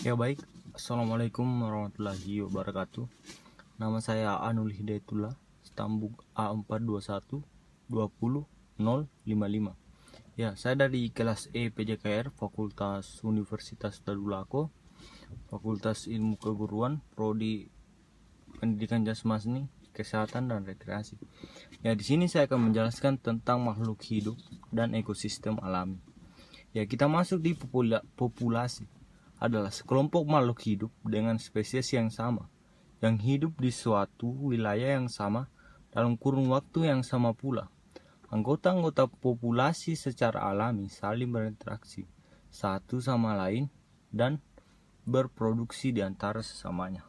Ya baik, Assalamualaikum warahmatullahi wabarakatuh. Nama saya Anul Hidayatullah, Stambuk A421 20055. Ya, saya dari kelas E PJKR, Fakultas Universitas Tadulako, Fakultas Ilmu Keguruan, Prodi Pendidikan Jasmani, Kesehatan dan Rekreasi. Ya, di sini saya akan menjelaskan tentang makhluk hidup dan ekosistem alami. Ya, kita masuk di populasi adalah sekelompok makhluk hidup dengan spesies yang sama, yang hidup di suatu wilayah yang sama dalam kurun waktu yang sama pula. Anggota-anggota populasi secara alami saling berinteraksi satu sama lain dan berproduksi di antara sesamanya.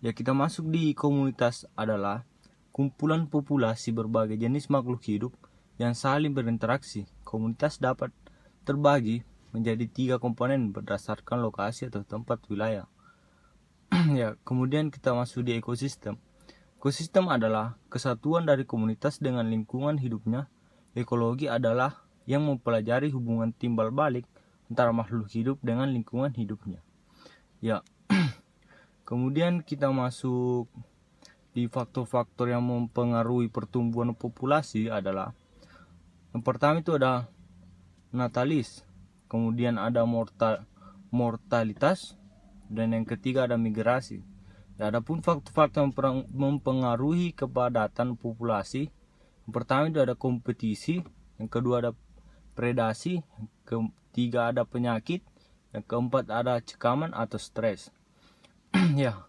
Ya, kita masuk di komunitas adalah kumpulan populasi berbagai jenis makhluk hidup yang saling berinteraksi. Komunitas dapat terbagi menjadi 3 komponen berdasarkan lokasi atau tempat wilayah. Ya, kemudian kita masuk di ekosistem. Ekosistem adalah kesatuan dari komunitas dengan lingkungan hidupnya. Ekologi adalah yang mempelajari hubungan timbal balik antara makhluk hidup dengan lingkungan hidupnya. Ya. Kemudian kita masuk di faktor-faktor yang mempengaruhi pertumbuhan populasi adalah yang pertama itu ada natalis, kemudian ada mortalitas, dan yang ketiga ada migrasi. Ya, adapun faktor-faktor yang mempengaruhi kepadatan populasi, yang pertama itu ada kompetisi, yang kedua ada predasi, yang ketiga ada penyakit, yang keempat ada cekaman atau stres. Ya,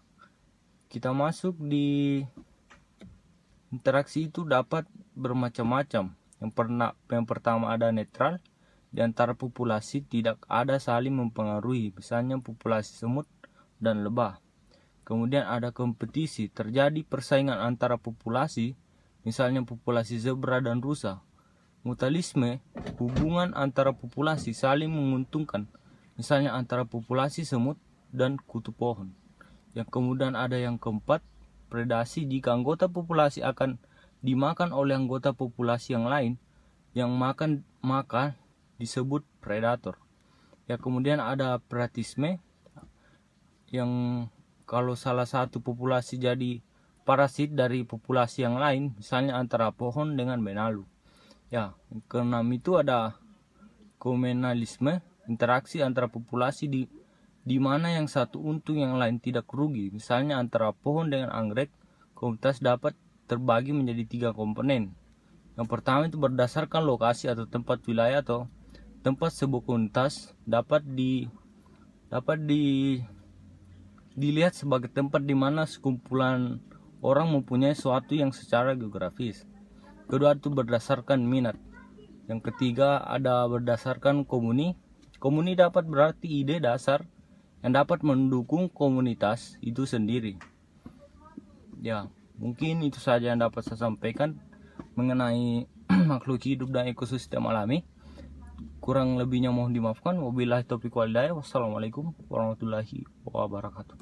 kita masuk di interaksi itu dapat bermacam-macam. Yang pertama ada netral. Di antara populasi tidak ada saling mempengaruhi, misalnya populasi semut dan lebah. Kemudian ada kompetisi, terjadi persaingan antara populasi, misalnya populasi zebra dan rusa. Mutualisme, hubungan antara populasi saling menguntungkan, misalnya antara populasi semut dan kutu pohon. Yang kemudian ada yang keempat, predasi, jika anggota populasi akan dimakan oleh anggota populasi yang lain, yang makan maka disebut predator. Ya, kemudian ada paratisme, yang kalau salah satu populasi jadi parasit dari populasi yang lain, misalnya antara pohon dengan benalu. Ya, yang keenam itu ada komenalisme, interaksi antara populasi di mana yang satu untung yang lain tidak rugi, misalnya antara pohon dengan anggrek. Komunitas dapat terbagi menjadi 3 komponen. Yang pertama itu berdasarkan lokasi atau tempat wilayah atau tempat sebuah komunitas dapat dilihat sebagai tempat di mana sekumpulan orang mempunyai sesuatu yang secara geografis. Kedua itu berdasarkan minat. Yang ketiga ada berdasarkan komuni. Komuni dapat berarti ide dasar yang dapat mendukung komunitas itu sendiri. Ya, mungkin itu saja yang dapat saya sampaikan mengenai makhluk hidup dan ekosistem alami. Kurang lebihnya mohon dimaafkan. Wabillahi taufiq wal hidayah. Wassalamualaikum warahmatullahi wabarakatuh.